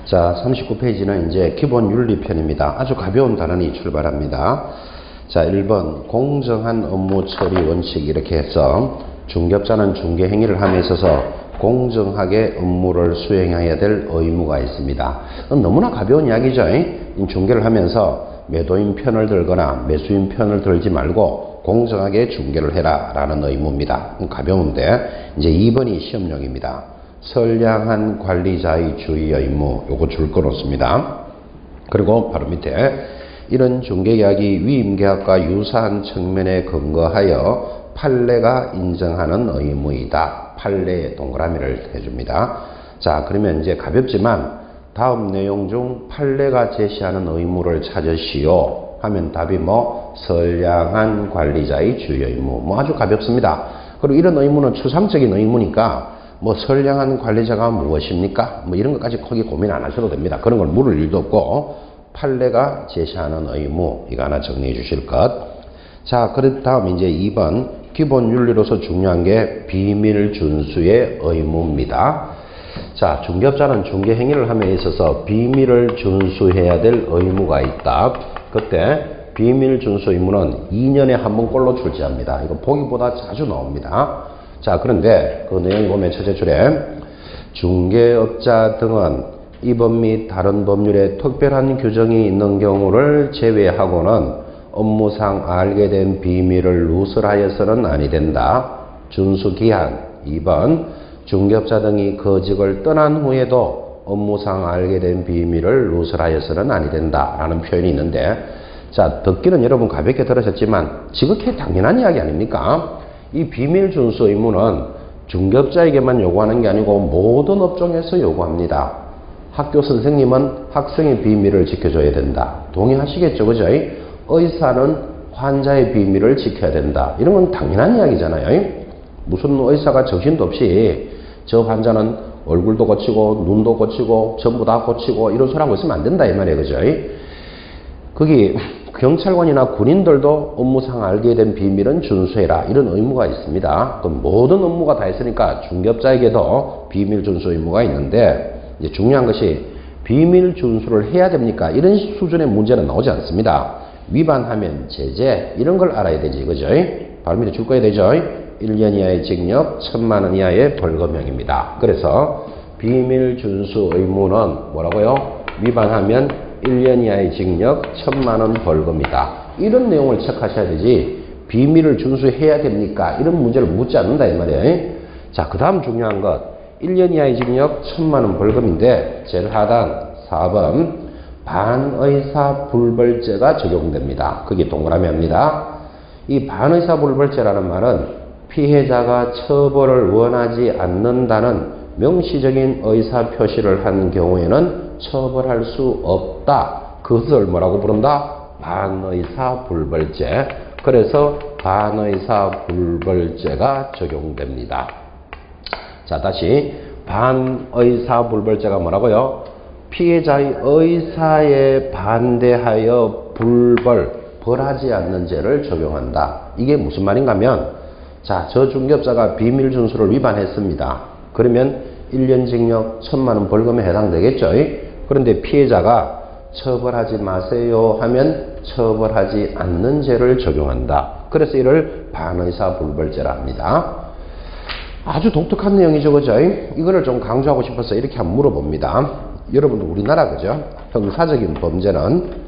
자, 39페이지는 이제 기본 윤리편입니다. 아주 가벼운 단원이 출발합니다. 자, 1번 공정한 업무 처리 원칙 이렇게 해서 중개업자는 중개 행위를 함에 있어서 공정하게 업무를 수행해야 될 의무가 있습니다. 너무나 가벼운 이야기죠. 중개를 하면서 매도인 편을 들거나 매수인 편을 들지 말고 공정하게 중개를 해라 라는 의무입니다. 가벼운데 이제 2번이 시험용입니다. 선량한 관리자의 주의 의무, 요거 줄 거 놓습니다. 그리고 바로 밑에 이런 중개계약이 위임계약과 유사한 측면에 근거하여 판례가 인정하는 의무이다. 판례에 동그라미를 해줍니다. 자, 그러면 이제 가볍지만 다음 내용 중 판례가 제시하는 의무를 찾으시오 하면 답이 선량한 관리자의 주의 의무. 아주 가볍습니다. 그리고 이런 의무는 추상적인 의무니까 선량한 관리자가 무엇입니까? 이런 것까지 크게 고민 안 하셔도 됩니다. 그런 걸 물을 일도 없고 판례가 제시하는 의무 이거 하나 정리해 주실 것. 자, 그 다음 이제 2번 기본 윤리로서 중요한 게 비밀 준수의 의무입니다. 자, 중개업자는 중개 행위를 함에 있어서 비밀을 준수해야 될 의무가 있다. 그때 비밀 준수 의무는 2년에 한 번 꼴로 출제합니다. 이거 보기보다 자주 나옵니다. 자, 그런데 그 내용 보면 첫째 줄에 중개업자 등은 이 법 및 다른 법률에 특별한 규정이 있는 경우를 제외하고는 업무상 알게 된 비밀을 누설하여서는 아니 된다. 준수기한 2번 중개업자 등이 거직을 떠난 후에도 업무상 알게 된 비밀을 누설하여서는 아니 된다 라는 표현이 있는데, 자, 듣기는 여러분 가볍게 들으셨지만 지극히 당연한 이야기 아닙니까? 이 비밀 준수 의무는 중개업자에게만 요구하는 게 아니고 모든 업종에서 요구합니다. 학교 선생님은 학생의 비밀을 지켜줘야 된다. 동의하시겠죠, 그죠? 의사는 환자의 비밀을 지켜야 된다. 이런 건 당연한 이야기잖아요. 무슨 의사가 정신도 없이 저 환자는 얼굴도 고치고 눈도 고치고 전부 다 고치고 이런 소리 하고 있으면 안 된다 이 말이에요, 그죠? 거기 경찰관이나 군인들도 업무상 알게 된 비밀은 준수해라 이런 의무가 있습니다. 그럼 모든 업무가 다 있으니까 중개업자에게도 비밀 준수 의무가 있는데, 이제 중요한 것이 비밀 준수를 해야 됩니까? 이런 수준의 문제는 나오지 않습니다. 위반하면 제재 이런 걸 알아야 되지, 그죠? 바로 밑에 줄 거야 되죠? 1년 이하의 징역 1,000만 원 이하의 벌금형입니다. 그래서 비밀 준수 의무는 뭐라고요? 위반하면 1년 이하의 징역 1,000만 원 벌금이다. 이런 내용을 체크하셔야 되지 비밀을 준수해야 됩니까? 이런 문제를 묻지 않는다 이 말이에요. 자, 그 다음 중요한 것 1년 이하의 징역 1,000만 원 벌금인데 제일 하단 4번 반의사 불벌죄가 적용됩니다. 그게 동그라미 합니다. 이 반의사 불벌죄라는 말은 피해자가 처벌을 원하지 않는다는 명시적인 의사 표시를 한 경우에는 처벌할 수 없다. 그것을 뭐라고 부른다? 반의사 불벌죄. 그래서 반의사 불벌죄가 적용됩니다. 자, 다시 반의사 불벌죄가 뭐라고요? 피해자의 의사에 반대하여 벌하지 않는 죄를 적용한다. 이게 무슨 말인가 하면, 자, 저 중개업자가 비밀 준수를 위반했습니다. 그러면 1년 징역 1,000만 원 벌금에 해당되겠죠. 그런데 피해자가 처벌하지 마세요 하면 처벌하지 않는 죄를 적용한다. 그래서 이를 반의사 불벌죄라 합니다. 아주 독특한 내용이죠, 그죠? 이거를 좀 강조하고 싶어서 이렇게 한번 물어봅니다. 여러분도 우리나라, 그죠? 형사적인 범죄는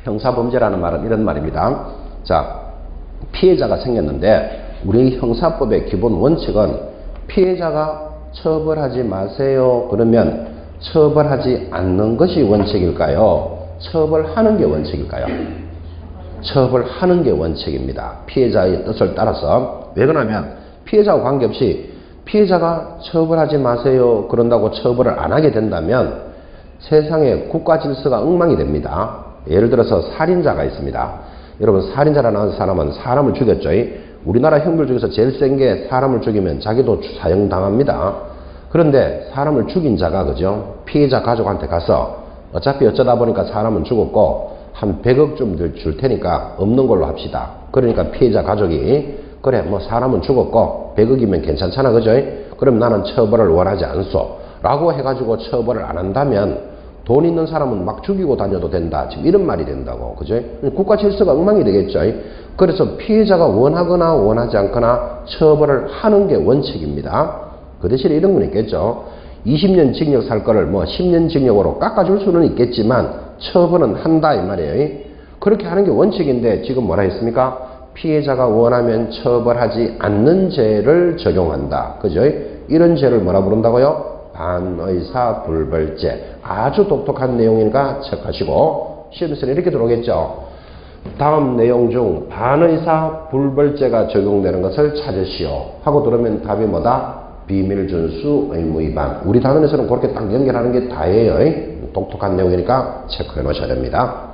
형사범죄라는 말은 이런 말입니다. 자, 피해자가 생겼는데 우리 형사법의 기본 원칙은 피해자가 처벌하지 마세요 그러면 처벌하지 않는 것이 원칙일까요? 처벌하는 게 원칙일까요? 처벌하는 게 원칙입니다. 피해자의 뜻을 따라서. 왜 그러냐면 피해자와 관계없이 피해자가 처벌하지 마세요 그런다고 처벌을 안 하게 된다면 세상에 국가 질서가 엉망이 됩니다. 예를 들어서 살인자가 있습니다. 여러분, 살인자라는 사람은 사람을 죽였죠. 우리나라 형들 중에서 제일 센 게 사람을 죽이면 자기도 사형당합니다. 그런데 사람을 죽인 자가, 그죠? 피해자 가족한테 가서 어차피 어쩌다 보니까 사람은 죽었고 한 100억 좀 줄 테니까 없는 걸로 합시다. 그러니까 피해자 가족이 그래 뭐 사람은 죽었고 100억이면 괜찮잖아, 그죠? 그럼 나는 처벌을 원하지 않소 라고 해가지고 처벌을 안 한다면 돈 있는 사람은 막 죽이고 다녀도 된다. 지금 이런 말이 된다고. 그죠? 국가 질서가 엉망이 되겠죠. 그래서 피해자가 원하거나 원하지 않거나 처벌을 하는 게 원칙입니다. 그 대신에 이런 건 있겠죠. 20년 징역 살 거를 뭐 10년 징역으로 깎아줄 수는 있겠지만 처벌은 한다 이 말이에요. 그렇게 하는 게 원칙인데 지금 뭐라 했습니까? 피해자가 원하면 처벌하지 않는 죄를 적용한다. 그죠? 이런 죄를 뭐라 부른다고요? 반의사불벌죄. 아주 독특한 내용이니까 체크하시고 시험에서는 이렇게 들어오겠죠. 다음 내용 중 반의사불벌죄가 적용되는 것을 찾으시오 하고 들으면 답이 뭐다? 비밀준수 의무 위반. 우리 단원에서는 그렇게 딱 연결하는 게 다예요. 독특한 내용이니까 체크해 놓으셔야 됩니다.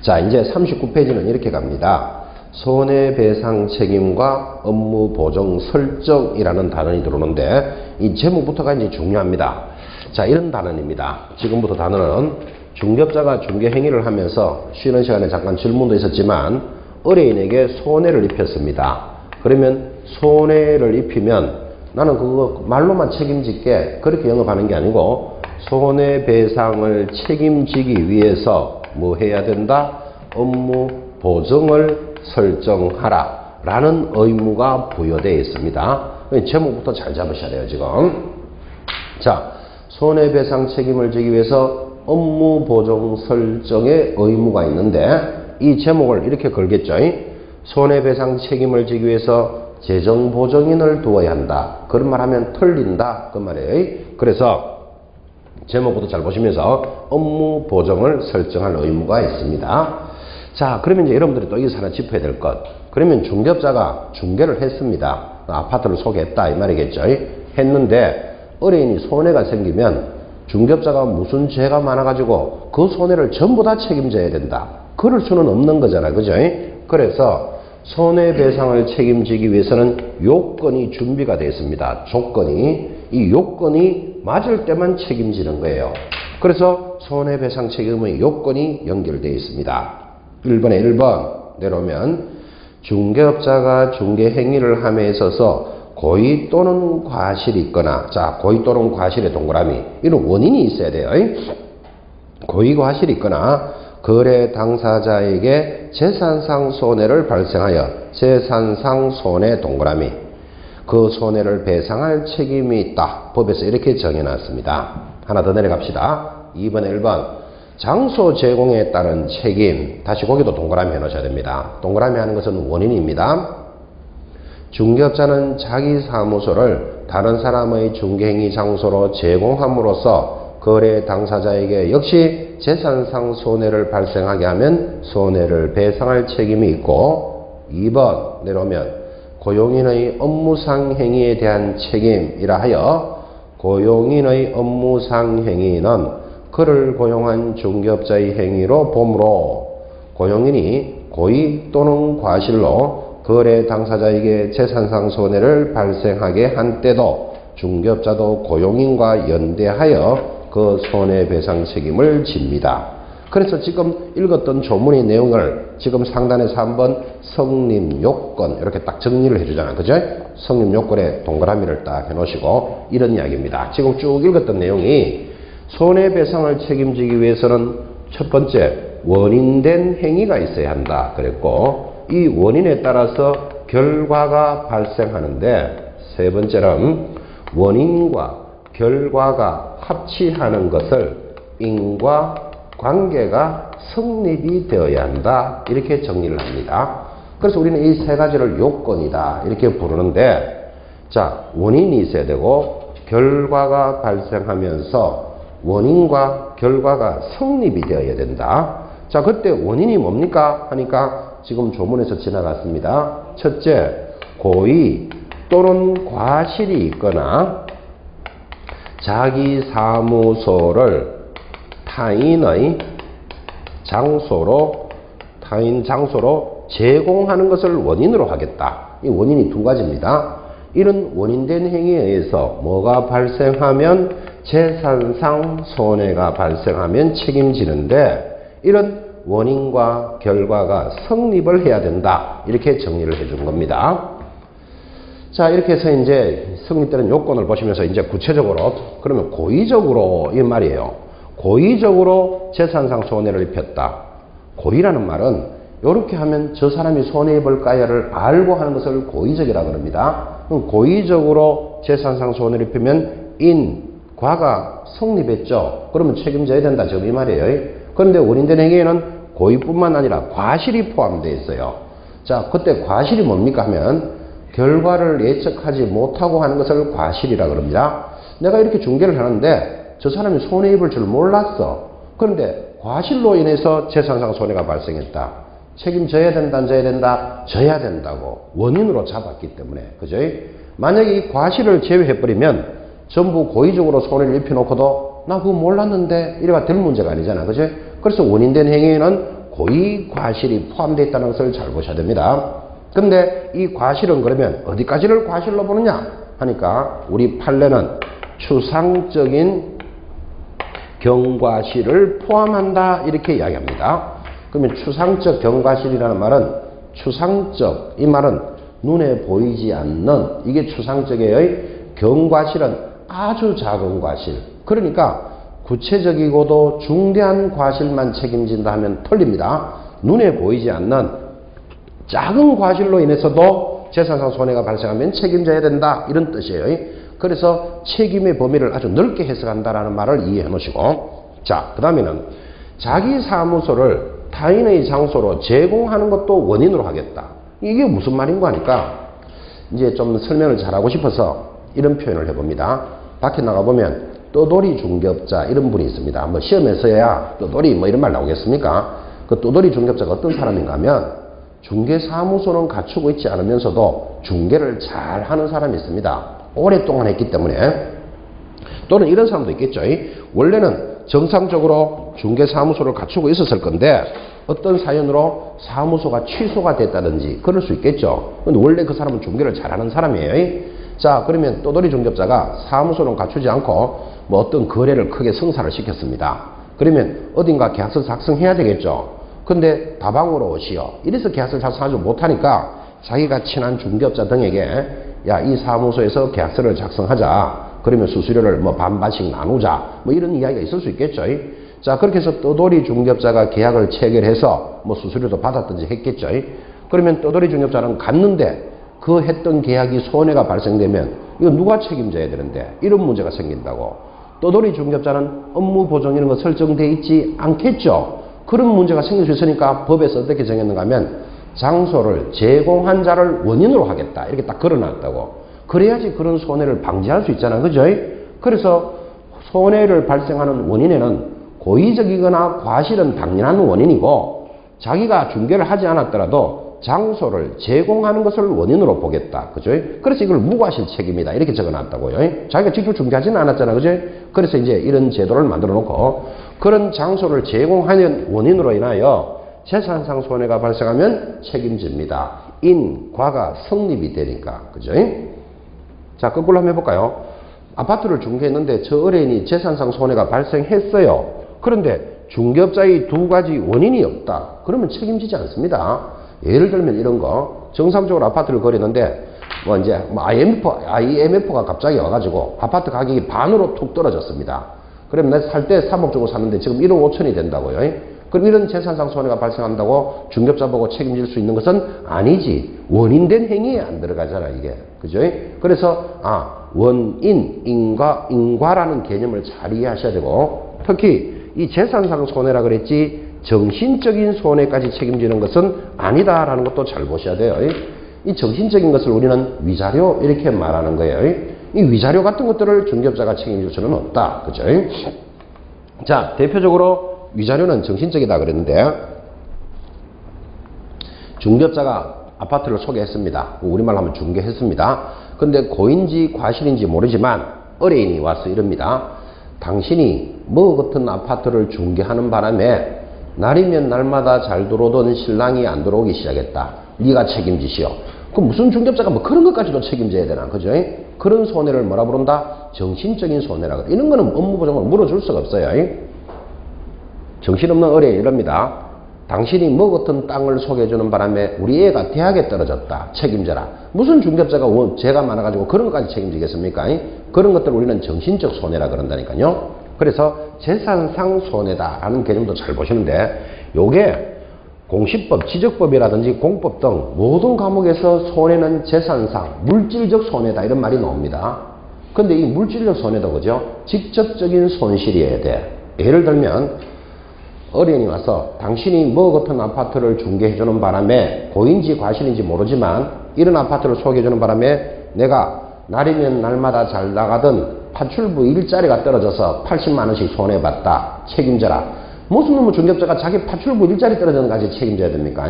자, 이제 39페이지는 이렇게 갑니다. 손해배상 책임과 업무 보정 설정이라는 단원이 들어오는데 이 제목부터가 이제 중요합니다. 자, 이런 단원입니다. 지금부터 단원은 중개업자가 중개 행위를 하면서 쉬는 시간에 잠깐 질문도 있었지만 의뢰인에게 손해를 입혔습니다. 그러면 손해를 입히면 나는 그거 말로만 책임질게 그렇게 영업하는 게 아니고 손해배상을 책임지기 위해서 뭐 해야 된다? 업무 보정을 설정하라 라는 의무가 부여되어 있습니다. 제목부터 잘 잡으셔야 돼요 지금. 자, 손해배상 책임을 지기 위해서 업무 보정 설정의 의무가 있는데 이 제목을 이렇게 걸겠죠. 손해배상 책임을 지기 위해서 재정보정인을 두어야 한다. 그런 말 하면 틀린다 그 말이에요. 그래서 제목부터 잘 보시면서 업무 보정을 설정할 의무가 있습니다. 자, 그러면 이제 여러분들이 또 여기서 하나 짚어야 될 것. 그러면 중개업자가 중개를 했습니다. 아파트를 소개했다 이 말이겠죠. 했는데 의뢰인이 손해가 생기면 중개업자가 무슨 죄가 많아가지고 그 손해를 전부 다 책임져야 된다. 그럴 수는 없는 거잖아요. 그죠? 그래서 손해배상을 책임지기 위해서는 요건이 준비가 되어 있습니다. 조건이. 이 요건이 맞을 때만 책임지는 거예요. 그래서 손해배상 책임의 요건이 연결되어 있습니다. 1번에 1번 내려오면 중개업자가 중개행위를 함에 있어서 고의 또는 과실이 있거나, 자, 고의 또는 과실의 동그라미, 이런 원인이 있어야 돼요. 고의 과실이 있거나 거래 당사자에게 재산상 손해를 발생하여 재산상 손해 동그라미, 그 손해를 배상할 책임이 있다. 법에서 이렇게 정해놨습니다. 하나 더 내려갑시다. 2번에 1번 장소 제공에 따른 책임, 다시 거기도 동그라미 해놓으셔야 됩니다. 동그라미 하는 것은 원인입니다. 중개업자는 자기 사무소를 다른 사람의 중개행위 장소로 제공함으로써 거래 당사자에게 역시 재산상 손해를 발생하게 하면 손해를 배상할 책임이 있고, 2번 내려오면 고용인의 업무상 행위에 대한 책임이라 하여 고용인의 업무상 행위는 그를 고용한 중개업자의 행위로 보므로 고용인이 고의 또는 과실로 거래 당사자에게 재산상 손해를 발생하게 한 때도 중개업자도 고용인과 연대하여 그 손해배상 책임을 집니다. 그래서 지금 읽었던 조문의 내용을 지금 상단에서 한번 성립요건 이렇게 딱 정리를 해주잖아요. 그죠? 성립요건에 동그라미를 딱 해놓으시고 이런 이야기입니다. 지금 쭉 읽었던 내용이 손해배상을 책임지기 위해서는 첫 번째 원인된 행위가 있어야 한다 그랬고, 이 원인에 따라서 결과가 발생하는데, 세 번째는 원인과 결과가 합치하는 것을 인과관계가 성립이 되어야 한다 이렇게 정리를 합니다. 그래서 우리는 이 세 가지를 요건이다 이렇게 부르는데, 자, 원인이 있어야 되고 결과가 발생하면서 원인과 결과가 성립이 되어야 된다. 자, 그때 원인이 뭡니까 하니까 지금 조문에서 지나갔습니다. 첫째, 고의 또는 과실이 있거나 자기 사무소를 타인 장소로 제공하는 것을 원인으로 하겠다. 이 원인이 두 가지입니다. 이런 원인된 행위에 의해서 뭐가 발생하면 재산상 손해가 발생하면 책임지는데, 이런 원인과 결과가 성립을 해야 된다 이렇게 정리를 해준 겁니다. 자, 이렇게 해서 이제 성립되는 요건을 보시면서 이제 구체적으로, 그러면 고의적으로, 이 말이에요. 고의적으로 재산상 손해를 입혔다. 고의라는 말은 이렇게 하면 저 사람이 손해 입을까요를 알고 하는 것을 고의적이라고 합니다. 그럼 고의적으로 재산상 손해를 입히면 과가 성립했죠. 그러면 책임져야 된다. 지금 이 말이에요. 그런데 원인된 행위에는 고의뿐만 아니라 과실이 포함되어 있어요. 자, 그때 과실이 뭡니까 하면 결과를 예측하지 못하고 하는 것을 과실이라고 합니다. 내가 이렇게 중개를 하는데 저 사람이 손해 입을 줄 몰랐어. 그런데 과실로 인해서 재산상 손해가 발생했다. 책임져야 된다, 안 져야 된다? 져야 된다고 원인으로 잡았기 때문에. 그죠? 만약에 이 과실을 제외해버리면 전부 고의적으로 손해를 입혀놓고도 나 그거 몰랐는데 이래가 될 문제가 아니잖아. 그죠? 그래서 원인된 행위에는 고의 과실이 포함되어 있다는 것을 잘 보셔야 됩니다. 근데 이 과실은 그러면 어디까지를 과실로 보느냐 하니까 우리 판례는 추상적인 경과실을 포함한다 이렇게 이야기합니다. 그러면 추상적 경과실이라는 말은 추상적, 이 말은 눈에 보이지 않는, 이게 추상적이에요. 경과실은 아주 작은 과실. 그러니까 구체적이고도 중대한 과실만 책임진다 하면 틀립니다. 눈에 보이지 않는 작은 과실로 인해서도 재산상 손해가 발생하면 책임져야 된다 이런 뜻이에요. 그래서 책임의 범위를 아주 넓게 해석한다라는 말을 이해해 놓으시고, 자, 그 다음에는 자기 사무소를 타인의 장소로 제공하는 것도 원인으로 하겠다. 이게 무슨 말인가 하니까 이제 좀 설명을 잘하고 싶어서 이런 표현을 해봅니다. 밖에 나가보면 떠돌이 중개업자 이런 분이 있습니다. 뭐 시험에서야 떠돌이 뭐 이런 말 나오겠습니까? 그 떠돌이 중개업자가 어떤 사람인가 하면 중개사무소는 갖추고 있지 않으면서도 중개를 잘 하는 사람이 있습니다. 오랫동안 했기 때문에. 또는 이런 사람도 있겠죠. 원래는 정상적으로 중개사무소를 갖추고 있었을 건데 어떤 사연으로 사무소가 취소가 됐다든지 그럴 수 있겠죠. 근데 원래 그 사람은 중개를 잘하는 사람이에요. 자, 그러면 떠돌이 중개업자가 사무소는 갖추지 않고 뭐 어떤 거래를 크게 성사를 시켰습니다. 그러면 어딘가 계약서 작성해야 되겠죠. 근데 다방으로 오시오. 이래서 계약서를 작성하지 못하니까 자기가 친한 중개업자 등에게 야, 이 사무소에서 계약서를 작성하자. 그러면 수수료를 뭐 반반씩 나누자. 뭐 이런 이야기가 있을 수 있겠죠. 자, 그렇게 해서 떠돌이 중개업자가 계약을 체결해서 뭐 수수료도 받았든지 했겠죠. 그러면 떠돌이 중개업자는 갔는데 그 했던 계약이 손해가 발생되면 이거 누가 책임져야 되는데 이런 문제가 생긴다고. 떠돌이 중개업자는 업무 보정 이런 거 설정되어 있지 않겠죠. 그런 문제가 생길 수 있으니까 법에서 어떻게 정했는가 하면 장소를 제공한 자를 원인으로 하겠다. 이렇게 딱 걸어놨다고. 그래야지 그런 손해를 방지할 수 있잖아. 그죠? 그래서 손해를 발생하는 원인에는 고의적이거나 과실은 당연한 원인이고 자기가 중개를 하지 않았더라도 장소를 제공하는 것을 원인으로 보겠다. 그죠? 그래서 이걸 무과실 책임이다. 이렇게 적어놨다고요. 자기가 직접 중개하지는 않았잖아. 그죠? 그래서 이제 이런 제도를 만들어 놓고 그런 장소를 제공하는 원인으로 인하여 재산상 손해가 발생하면 책임집니다. 과가 성립이 되니까. 그죠? 자, 거꾸로 한번 해볼까요? 아파트를 중개했는데 저 의뢰인이 재산상 손해가 발생했어요. 그런데 중개업자의 두 가지 원인이 없다. 그러면 책임지지 않습니다. 예를 들면 이런 거. 정상적으로 아파트를 거래했는데 뭐 이제 IMF가 갑자기 와가지고 아파트 가격이 반으로 툭 떨어졌습니다. 그러면 내가 살 때 3억 주고 샀는데 지금 1억 5천이 된다고요. 그럼 이런 재산상 손해가 발생한다고 중개업자 보고 책임질 수 있는 것은 아니지. 원인된 행위에 안 들어가잖아, 이게. 그죠? 그래서, 인과라는 개념을 잘 이해하셔야 되고, 특히 이 재산상 손해라 그랬지, 정신적인 손해까지 책임지는 것은 아니다라는 것도 잘 보셔야 돼요. 이 정신적인 것을 우리는 위자료 이렇게 말하는 거예요. 이 위자료 같은 것들을 중개업자가 책임질 수는 없다. 그죠? 자, 대표적으로 위자료는 정신적이다 그랬는데 중개업자가 아파트를 소개했습니다. 우리말로 하면 중개했습니다. 근데 고인지 과실인지 모르지만 의뢰인이 와서 이럽니다. 당신이 뭐 같은 아파트를 중개하는 바람에 날이면 날마다 잘 들어오던 신랑이 안 들어오기 시작했다. 네가 책임지시오. 그럼 무슨 중개업자가 뭐 그런 것까지도 책임져야 되나? 그죠? 그런 손해를 뭐라 부른다? 정신적인 손해라. 이런 거는 업무보장으로 물어줄 수가 없어요. 정신없는 의뢰인 이럽니다. 당신이 먹었던 땅을 소개해주는 바람에 우리 애가 대학에 떨어졌다. 책임져라. 무슨 중개업자가 죄가 많아가지고 그런 것까지 책임지겠습니까? 그런 것들을 우리는 정신적 손해라 그런다니까요. 그래서 재산상 손해다라는 개념도 잘 보시는데 요게 공시법, 지적법이라든지 공법 등 모든 과목에서 손해는 재산상, 물질적 손해다 이런 말이 나옵니다. 근데 이 물질적 손해도 그죠? 직접적인 손실이어야 돼. 예를 들면 어린이 와서 당신이 먹었던 아파트를 중개해주는 바람에 고인지 과실인지 모르지만 이런 아파트를 소개해주는 바람에 내가 날이면 날마다 잘 나가던 파출부 일자리가 떨어져서 80만 원씩 손해봤다. 책임져라. 무슨 놈의 중개업자가 자기 파출부 일자리 떨어지는 것까지 책임져야 됩니까?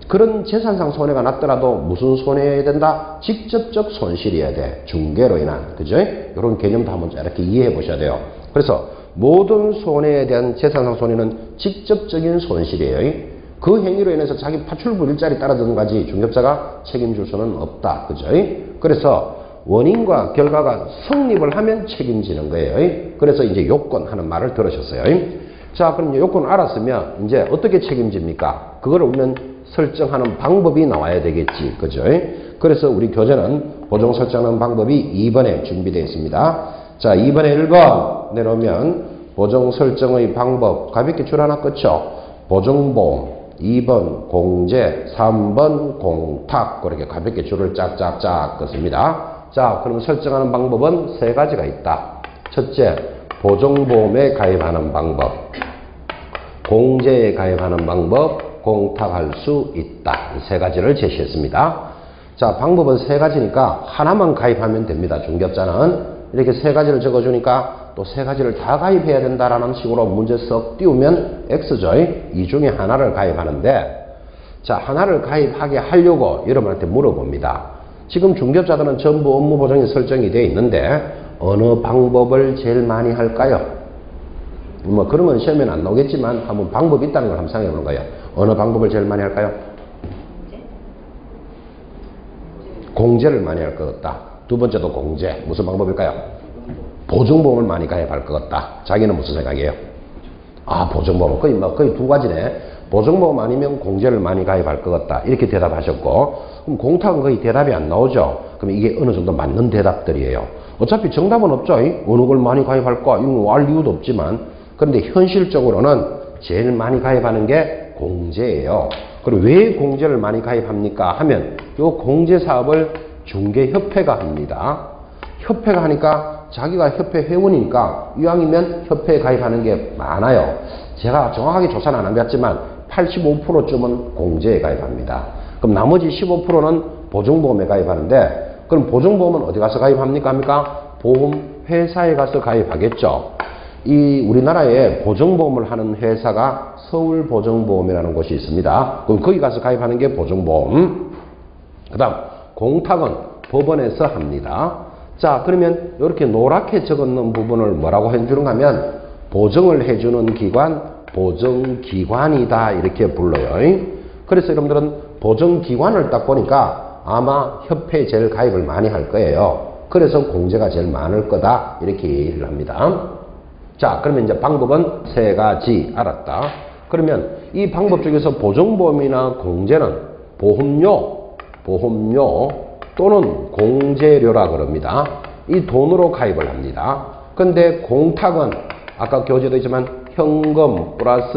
그런 재산상 손해가 났더라도 무슨 손해여야 된다? 직접적 손실이어야 돼. 중개로 인한. 그죠? 이런 개념도 한번 이렇게 이해해 보셔야 돼요. 그래서 모든 손해에 대한 재산상 손해는 직접적인 손실이에요. 그 행위로 인해서 자기 파출부 일자리 떨어지는 것까지 중개업자가 책임질 수는 없다. 그죠? 그래서 원인과 결과가 성립을 하면 책임지는 거예요. 그래서 이제 요건 하는 말을 들으셨어요. 자, 그럼 요건 알았으면 이제 어떻게 책임집니까? 그걸 우리는 설정하는 방법이 나와야 되겠지. 그죠? 그래서 우리 교재는 보정 설정하는 방법이 2번에 준비되어 있습니다. 자, 2번에 1번 내려오면 보정 설정의 방법 가볍게 줄 하나 껐죠? 보정보험, 2번 공제, 3번 공탁 그렇게 가볍게 줄을 짝짝짝 껐습니다. 자, 그럼 설정하는 방법은 3가지가 있다. 첫째, 보정보험에 가입하는 방법, 공제에 가입하는 방법, 공탁할 수 있다. 이 3가지를 제시했습니다. 자, 방법은 3가지니까 하나만 가입하면 됩니다. 중개업자는 이렇게 3가지를 적어주니까 또 3가지를 다 가입해야 된다라는 식으로 문제 썩 띄우면 X죠. 이 중에 하나를 가입하는데, 자, 하나를 가입하게 하려고 여러분한테 물어봅니다. 지금 중개업자들은 전부 업무 보정이 설정이 되어 있는데 어느 방법을 제일 많이 할까요? 뭐 그런 건 시험에는 안 나오겠지만 한번 방법이 있다는 걸 한번 생각해 보는 거예요. 어느 방법을 제일 많이 할까요? 공제를 많이 할 것 같다. 두 번째도 공제. 무슨 방법일까요? 보증보험을 많이 가입할 것 같다. 자기는 무슨 생각이에요? 아, 보증보험. 거의 두 가지네. 보증보험 아니면 공제를 많이 가입할 것 같다. 이렇게 대답하셨고, 그럼 공탁은 거의 대답이 안 나오죠? 그럼 이게 어느 정도 맞는 대답들이에요. 어차피 정답은 없죠? 어느 걸 많이 가입할까? 이건 알 이유도 없지만, 그런데 현실적으로는 제일 많이 가입하는 게 공제예요. 그리고 왜 공제를 많이 가입합니까? 하면 이 공제 사업을 중개협회가 합니다. 협회가 하니까 자기가 협회 회원이니까 이왕이면 협회에 가입하는 게 많아요. 제가 정확하게 조사는 안 해봤지만 85%쯤은 공제에 가입합니다. 그럼 나머지 15%는 보증보험에 가입하는데, 그럼 보증보험은 어디 가서 가입합니까? 보험회사에 가서 가입하겠죠. 이 우리나라에 보증보험을 하는 회사가 서울보증보험이라는 곳이 있습니다. 그럼 거기 가서 가입하는 게 보증보험. 그 다음 공탁은 법원에서 합니다. 자, 그러면 이렇게 노랗게 적어놓은 부분을 뭐라고 해주는가 하면 보증을 해주는 기관, 보증기관이다 이렇게 불러요. 그래서 여러분들은 보증기관을 딱 보니까 아마 협회에 제일 가입을 많이 할 거예요. 그래서 공제가 제일 많을 거다 이렇게 얘기를 합니다. 자, 그러면 이제 방법은 3가지 알았다. 그러면 이 방법 중에서 보증보험이나 공제는 보험료 또는 공제료라 그럽니다. 이 돈으로 가입을 합니다. 근데 공탁은 아까 교재도 있지만 현금 플러스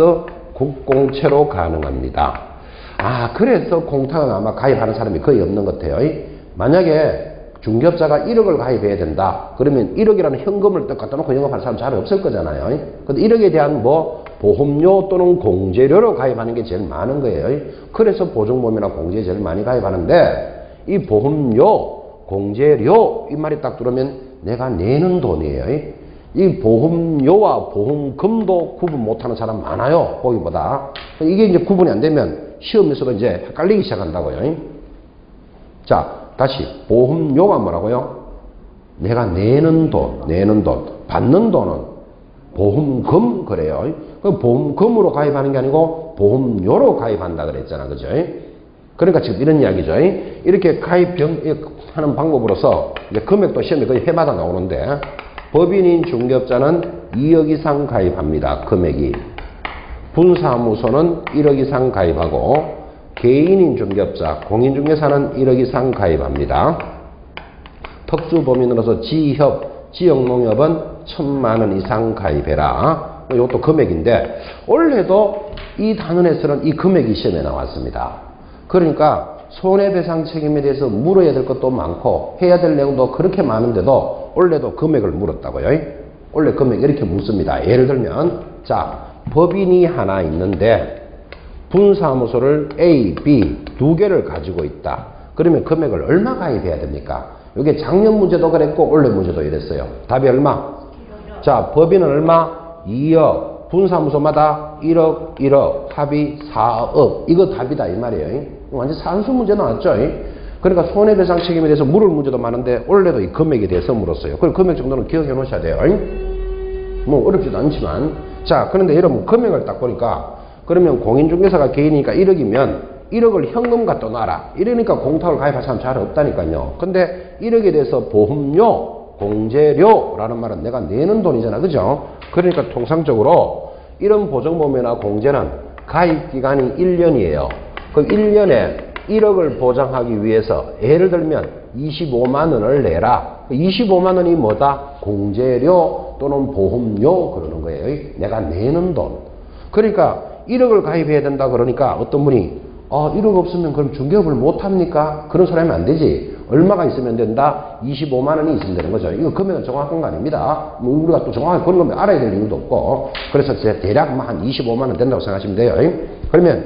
국공채로 가능합니다. 아, 그래서 공탁은 아마 가입하는 사람이 거의 없는 것 같아요. 만약에 중개업자가 1억을 가입해야 된다. 그러면 1억이라는 현금을 딱 갖다 놓고 영업하는 사람 잘 없을 거잖아요. 근데 1억에 대한 보험료 또는 공제료로 가입하는 게 제일 많은 거예요. 그래서 보증보험이나 공제에 제일 많이 가입하는데, 이 보험료, 공제료 이 말이 딱 들어오면 내가 내는 돈이에요. 이 보험료와 보험금도 구분 못하는 사람 많아요. 거기보다. 이게 이제 구분이 안 되면 시험에서도 이제 헷갈리기 시작한다고요. 자, 다시 보험료가 뭐라고요? 내가 내는 돈. 받는 돈은 보험금 그래요. 그 보험금으로 가입하는 게 아니고 보험료로 가입한다 그랬잖아. 그죠? 그러니까 지금 이런 이야기죠. 이렇게 가입하는 방법으로서 이제 금액도 시험에 거의 해마다 나오는데, 법인인 중개업자는 2억 이상 가입합니다. 금액이. 분사무소는 1억 이상 가입하고 개인인 중개업자, 공인중개사는 1억 이상 가입합니다. 특수법인으로서 지협, 지역농협은 1,000만 원 이상 가입해라. 이것도 금액인데 올해도 이 단원에서는 이 금액이 시험에 나왔습니다. 그러니까 손해배상 책임에 대해서 물어야 될 것도 많고 해야 될 내용도 그렇게 많은데도 올해도 금액을 물었다고요. 원래 금액 이렇게 묻습니다. 예를 들면 자, 법인이 하나 있는데 분사무소를 A, B 두 개를 가지고 있다. 그러면 금액을 얼마 가입해야 됩니까? 이게 작년 문제도 그랬고 올해 문제도 이랬어요. 답이 얼마? 자, 법인은 얼마? 2억. 분사무소마다 1억, 1억. 합이 4억. 이거 답이다 이 말이에요. 완전 산수 문제 나왔죠. 그러니까 손해배상 책임에 대해서 물을 문제도 많은데 올해도 이 금액에 대해서 물었어요. 그럼 금액 정도는 기억해 놓으셔야 돼요. 뭐 어렵지도 않지만. 자, 그런데 여러분 금액을 딱 보니까 그러면 공인중개사가 개인이니까 1억이면 1억을 현금 갖다 놔라. 이러니까 공탁을 가입할 사람 잘 없다니까요. 근데 1억에 대해서 보험료, 공제료라는 말은 내가 내는 돈이잖아. 그죠? 그러니까 통상적으로 이런 보증보험이나 공제는 가입기간이 1년이에요. 그 1년에 1억을 보장하기 위해서 예를 들면 25만 원을 내라. 25만 원이 뭐다? 공제료 또는 보험료 그러는 거예요. 내가 내는 돈. 그러니까 1억을 가입해야 된다 그러니까 어떤 분이 1억 없으면 그럼 중개업을 못합니까? 그런 소리 하면 안 되지. 얼마가 있으면 된다? 25만 원이 있으면 되는 거죠. 이거 금액은 정확한 거 아닙니다. 뭐 우리가 또 정확하게 그런 거 알아야 될 이유도 없고. 그래서 대략 한 25만 원 된다고 생각하시면 돼요. 그러면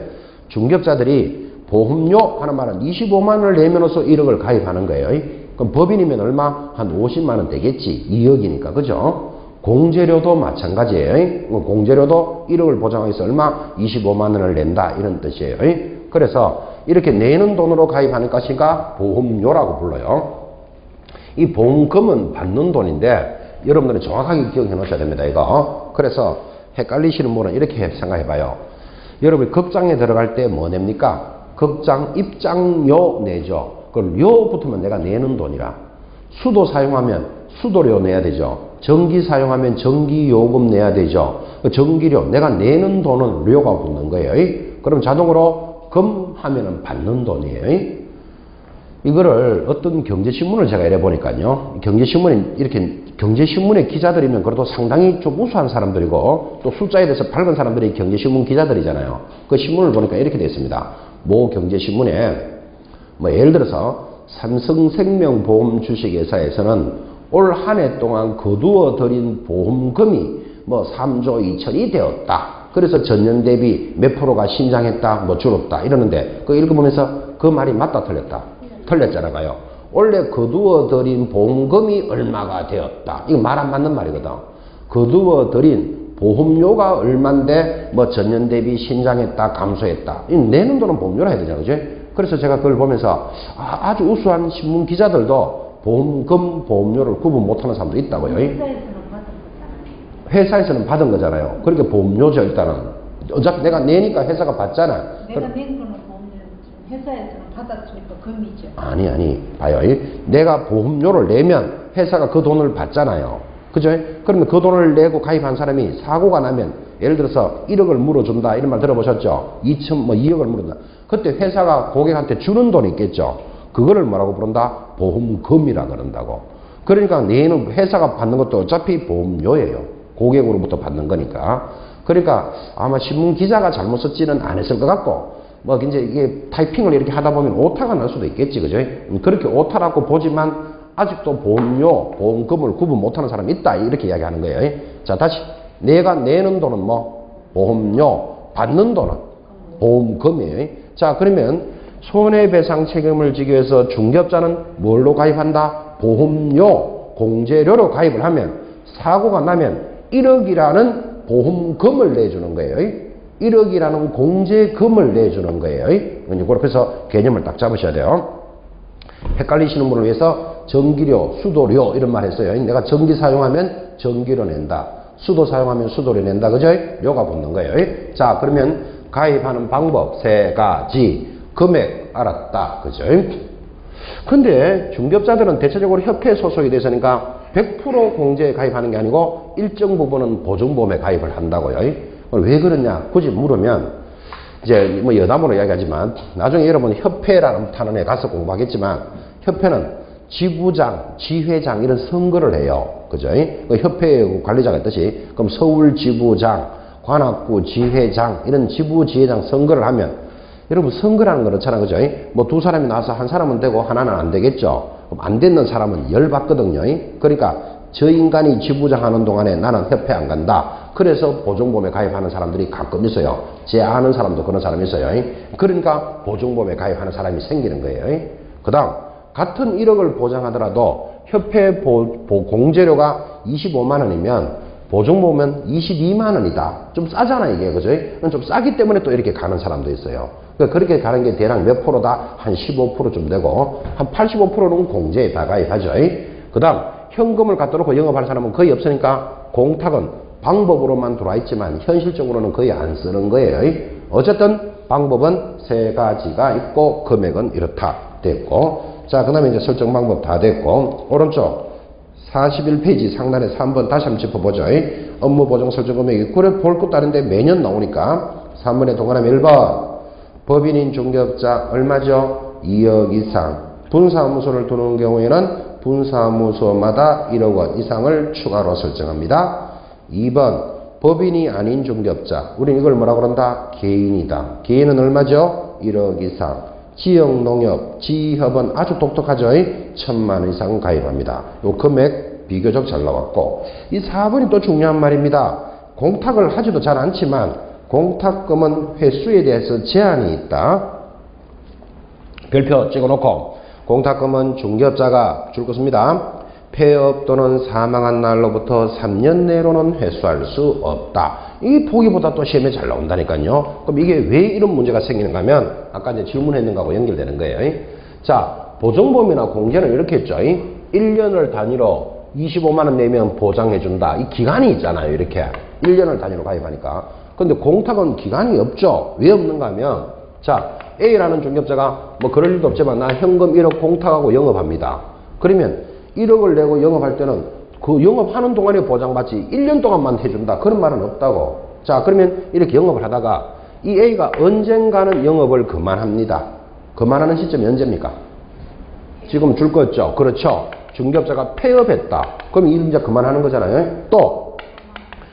중개업자들이 보험료 하는 말은 25만 원을 내면서 1억을 가입하는 거예요. 그럼 법인이면 얼마? 한 50만 원 되겠지. 2억이니까. 그죠? 공제료도 마찬가지예요. 공제료도 1억을 보장하기 위해서 얼마? 25만 원을 낸다. 이런 뜻이에요. 그래서 이렇게 내는 돈으로 가입하는 것이가 보험료라고 불러요. 이 보험금은 받는 돈인데 여러분들은 정확하게 기억해 놓으셔야 됩니다. 이거. 그래서 헷갈리시는 분은 이렇게 생각해 봐요. 여러분 극장에 들어갈 때 뭐 냅니까? 극장 입장료 내죠. 그걸 료 붙으면 내가 내는 돈이라. 수도 사용하면 수도료 내야 되죠. 전기 사용하면 전기요금 내야 되죠. 전기료 내가 내는 돈은 료가 붙는 거예요. 그럼 자동으로 금 하면은 받는 돈이에요. 이거를 어떤 경제신문을 제가 이래 보니까요. 경제신문이 이렇게 경제신문의 기자들이면 그래도 상당히 좀 우수한 사람들이고 또 숫자에 대해서 밝은 사람들이 경제신문 기자들이잖아요. 그 신문을 보니까 이렇게 되어 있습니다. 모 경제신문에 뭐 예를 들어서 삼성생명보험 주식회사에서는 올 한 해 동안 거두어 들인 보험금이 뭐 3조 2천이 되었다. 그래서 전년 대비 몇 프로가 신장했다, 뭐 줄었다 이러는데 그거 읽어보면서 그 말이 맞다 틀렸다? 틀렸잖아요. 원래 거두어 들인 보험금이 얼마가 되었다. 이거 말 안 맞는 말이거든. 거두어 들인 보험료가 얼만데 뭐 전년 대비 신장했다, 감소했다. 이 내는 돈은 보험료라 해야 되잖아요. 그지? 그래서 제가 그걸 보면서 아주 우수한 신문 기자들도 보험금, 보험료를 구분 못하는 사람도 있다고요. 회사에서는 받은 거잖아요. 그러니까 보험료죠, 일단은. 어차피 내가 내니까 회사가 받잖아. 내가 낸 거는 보험료, 회사에서는 받았으니까 금이죠. 아니, 봐요. 내가 보험료를 내면 회사가 그 돈을 받잖아요. 그죠? 그러면 그 돈을 내고 가입한 사람이 사고가 나면 예를 들어서 1억을 물어준다. 이런 말 들어보셨죠? 2억을 물어준다. 그때 회사가 고객한테 주는 돈이 있겠죠? 그거를 뭐라고 부른다? 보험금이라 그런다고. 그러니까 내는 회사가 받는 것도 어차피 보험료예요. 고객으로부터 받는 거니까. 그러니까 아마 신문 기자가 잘못 썼지는 않았을 것 같고, 뭐 이제 이게 타이핑을 이렇게 하다 보면 오타가 날 수도 있겠지, 그죠? 그렇게 오타라고 보지만 아직도 보험료, 보험금을 구분 못하는 사람이 있다 이렇게 이야기하는 거예요. 자, 다시 내가 내는 돈은 뭐 보험료, 받는 돈은 보험금이에요. 자, 그러면 손해배상 책임을 지기 위해서 중개업자는 뭘로 가입한다? 보험료, 공제료로 가입을 하면 사고가 나면 1억이라는 보험금을 내주는 거예요. 1억이라는 공제금을 내주는 거예요. 그렇게 해서 개념을 딱 잡으셔야 돼요. 헷갈리시는 분을 위해서 전기료, 수도료 이런 말 했어요. 내가 전기 사용하면 전기료 낸다. 수도 사용하면 수도료 낸다. 그죠? 료가 붙는 거예요. 자, 그러면 가입하는 방법 세 가지. 금액 알았다. 그죠? 근데 중개업자들은 대체적으로 협회 소속이 되서니까 100% 공제에 가입하는 게 아니고 일정 부분은 보증보험에 가입을 한다고요. 왜 그러냐? 굳이 물으면, 이제 뭐 여담으로 이야기하지만, 나중에 여러분 협회라는 단원에 가서 공부하겠지만, 협회는 지부장, 지회장 이런 선거를 해요. 그죠? 그 협회 관리자가 있듯이, 그럼 서울 지부장, 관악구 지회장, 이런 지부 지회장 선거를 하면, 여러분 선거라는 거 그렇잖아. 그죠? 뭐 두 사람이 나와서 한 사람은 되고 하나는 안 되겠죠. 그럼 안 되는 사람은 열받거든요. 그러니까 저 인간이 지부장 하는 동안에 나는 협회 안 간다. 그래서 보증보험에 가입하는 사람들이 가끔 있어요. 제 아는 사람도 그런 사람이 있어요. 그러니까 보증보험에 가입하는 사람이 생기는 거예요. 그 다음 같은 1억을 보장하더라도 협회 공제료가 25만 원이면 보증보험은 22만 원이다. 좀 싸잖아 이게. 그죠? 좀 싸기 때문에 또 이렇게 가는 사람도 있어요. 그러니까 그렇게 가는 게 대략 몇 프로다? 한 15%좀 되고 한 85%는 공제에 다 가입하죠. 그 다음 현금을 갖다 놓고 영업하는 사람은 거의 없으니까 공탁은 방법으로만 들어와 있지만 현실적으로는 거의 안 쓰는 거예요. 어쨌든 방법은 세 가지가 있고 금액은 이렇다 됐고, 자 그 다음에 이제 설정 방법 다 됐고, 오른쪽 41페이지 상단에 3번 다시 한번 짚어보죠. 업무 보정 설정 금액이 그래 볼 것도 아닌데 매년 나오니까 3번에 동그라미 1번 법인인 중개업자 얼마죠? 2억 이상. 분사무소를 두는 경우에는 분사무소마다 1억 원 이상을 추가로 설정합니다. 2번 법인이 아닌 중개업자, 우린 이걸 뭐라 그런다? 개인이다. 개인은 얼마죠? 1억 이상. 지역농협, 지협은 아주 독특하죠? 1,000만 원 이상 가입합니다. 요 금액 비교적 잘 나왔고, 이 4번이 또 중요한 말입니다. 공탁을 하지도 잘 않지만 공탁금은 횟수에 대해서 제한이 있다. 별표 찍어놓고 공탁금은 중개업자가 줄 것입니다. 폐업 또는 사망한 날로부터 3년 내로는 회수할 수 없다. 이 보기보다 또 시험에 잘 나온다니까요. 그럼 이게 왜 이런 문제가 생기는가 하면 아까 이제 질문했는 거하고 연결되는 거예요. 자, 보증보험이나 공제는 이렇게 했죠. 1년을 단위로 25만 원 내면 보장해준다. 이 기간이 있잖아요. 이렇게 1년을 단위로 가입하니까. 근데 공탁은 기간이 없죠. 왜 없는가 하면, 자, A라는 중개업자가 뭐 그럴 일도 없지만 나 현금 1억 공탁하고 영업합니다. 그러면 1억을 내고 영업할 때는 그 영업하는 동안에 보장받지 1년 동안만 해준다. 그런 말은 없다고. 자, 그러면 이렇게 영업을 하다가 이 A가 언젠가는 영업을 그만합니다. 그만하는 시점이 언제입니까? 지금 줄 거였죠. 그렇죠. 중개업자가 폐업했다. 그럼 일 이제 그만하는 거잖아요. 또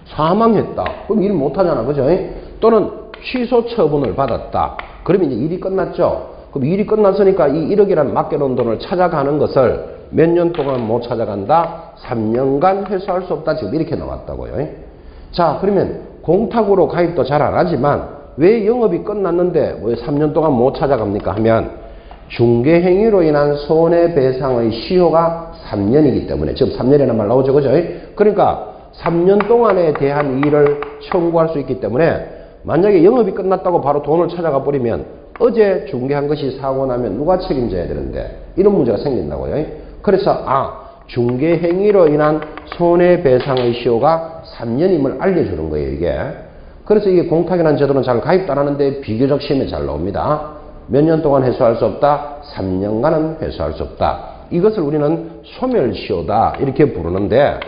사망했다. 그럼 일 못하잖아. 그죠? 또는 취소 처분을 받았다. 그러면 이제 일이 끝났죠. 그럼 일이 끝났으니까 이 1억이라는 맡겨놓은 돈을 찾아가는 것을 몇 년 동안 못 찾아간다? 3년간 회수할 수 없다. 지금 이렇게 나왔다고요. 자, 그러면 공탁으로 가입도 잘 안 하지만 왜 영업이 끝났는데 왜 3년 동안 못 찾아갑니까? 하면 중개행위로 인한 손해배상의 시효가 3년이기 때문에, 지금 3년이라는 말 나오죠. 그죠? 그러니까 3년 동안에 대한 일을 청구할 수 있기 때문에 만약에 영업이 끝났다고 바로 돈을 찾아가 버리면 어제 중개한 것이 사고 나면 누가 책임져야 되는데 이런 문제가 생긴다고요. 그래서 중개행위로 인한 손해배상의 시효가 3년임을 알려주는 거예요. 이게. 그래서 이게 공탁이라는 제도는 잘 가입도 안 하는데 비교적 시험에 잘 나옵니다. 몇 년 동안 회수할 수 없다? 3년간은 회수할 수 없다. 이것을 우리는 소멸시효다 이렇게 부르는데,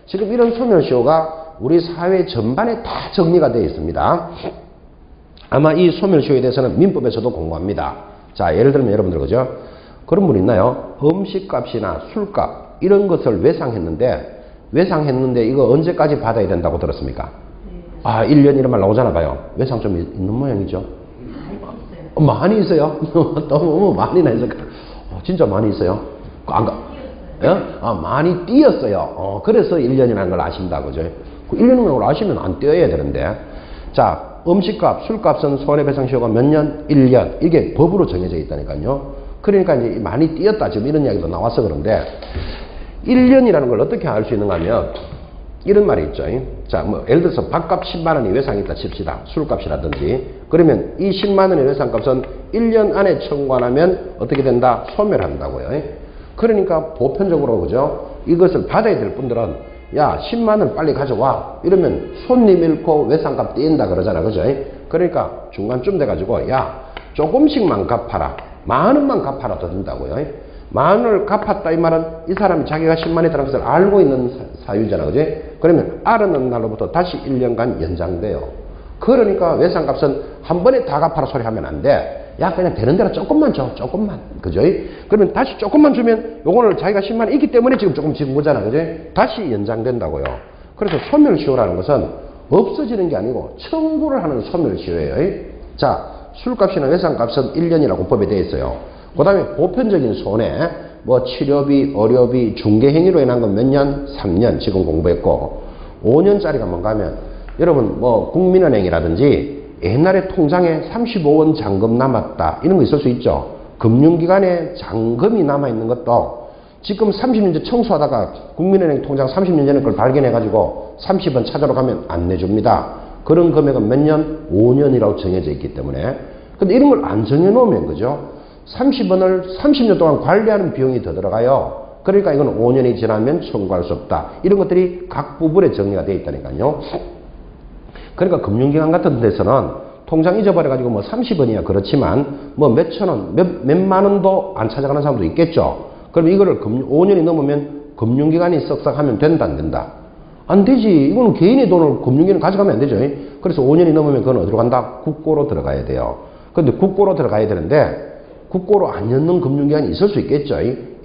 지금 이런 소멸시효가 우리 사회 전반에 다 정리가 되어 있습니다. 아마 이 소멸시효에 대해서는 민법에서도 공부합니다. 자, 예를 들면 여러분들 그죠? 그런 분 있나요? 음식값이나 술값 이런 것을 외상했는데 이거 언제까지 받아야 된다고 들었습니까? 1년 이런 말 나오잖아 봐요. 외상 좀 있는 모양이죠? 많이 있어요. 너무 많이나 있어요. 진짜 많이 있어요. 많이 띄었어요. 그래서 1년이라는 걸 아신다. 그죠? 1년이라는 걸 아시면 안 띄어야 되는데. 자, 음식값, 술값은 손해배상시효가 몇 년? 1년. 이게 법으로 정해져 있다니까요. 그러니까 이제 많이 띄었다. 지금 이런 이야기도 나와서 그런데 1년이라는 걸 어떻게 알 수 있는가 하면 이런 말이 있죠. 자, 뭐 예를 들어서 밥값 10만 원이 외상이 있다 칩시다. 술값이라든지. 그러면 이 10만 원의 외상값은 1년 안에 청구 안 하면 어떻게 된다? 소멸한다고요. 그러니까 보편적으로 그죠? 이것을 받아야 될 분들은 야 10만 원 빨리 가져와 이러면 손님 잃고 외상값 떼인다 그러잖아. 그죠? 그러니까 중간쯤 돼가지고 야 조금씩만 갚아라. 10,000원만 갚아라 더 된다고요. 10,000원을 갚았다 이 말은 이 사람이 자기가 10만 원이라는 것을 알고 있는 사유잖아. 그지? 그러면 알았는 날로부터 다시 1년간 연장돼요. 그러니까 외상값은 한 번에 다 갚아라 소리 하면 안 돼. 야, 그냥 되는 대로 조금만 줘. 조금만. 그죠? 그러면 다시 조금만 주면 요거를 자기가 10만 원 있기 때문에 지금 조금 지은 거잖아. 그죠? 다시 연장된다고요. 그래서 소멸시효라는 것은 없어지는 게 아니고 청구를 하는 소멸시효예요. 자, 술값이나 외상값은 1년이라고 법에 되어 있어요. 그 다음에 보편적인 손해, 뭐 치료비, 의료비, 중개행위로 인한 건 몇 년? 3년 지금 공부했고 5년짜리가 뭔가 하면 여러분 뭐 국민은행이라든지 옛날에 통장에 35원 잔금 남았다 이런 거 있을 수 있죠. 금융기관에 잔금이 남아있는 것도 지금 30년 전 청소하다가 국민은행 통장 30년 전에 걸 발견해가지고 30원 찾으러 가면 안 내줍니다. 그런 금액은 몇 년? 5년이라고 정해져 있기 때문에. 근데 이런 걸 안 정해놓으면 그죠? 30원을 30년 동안 관리하는 비용이 더 들어가요. 그러니까 이건 5년이 지나면 청구할 수 없다. 이런 것들이 각 부분에 정리가 되어 있다니까요. 그러니까 금융기관 같은 데서는 통장 잊어버려가지고 뭐 30원이야 그렇지만 뭐 몇천 원, 몇만 원도 안 찾아가는 사람도 있겠죠. 그럼 이거를 5년이 넘으면 금융기관이 쓱싹 하면 된다 안 된다? 안 되지. 이거는 개인의 돈을 금융기관 가져가면 안 되죠. 그래서 5년이 넘으면 그건 어디로 간다? 국고로 들어가야 돼요. 그런데 국고로 들어가야 되는데 국고로 안 넣는 금융기관이 있을 수 있겠죠.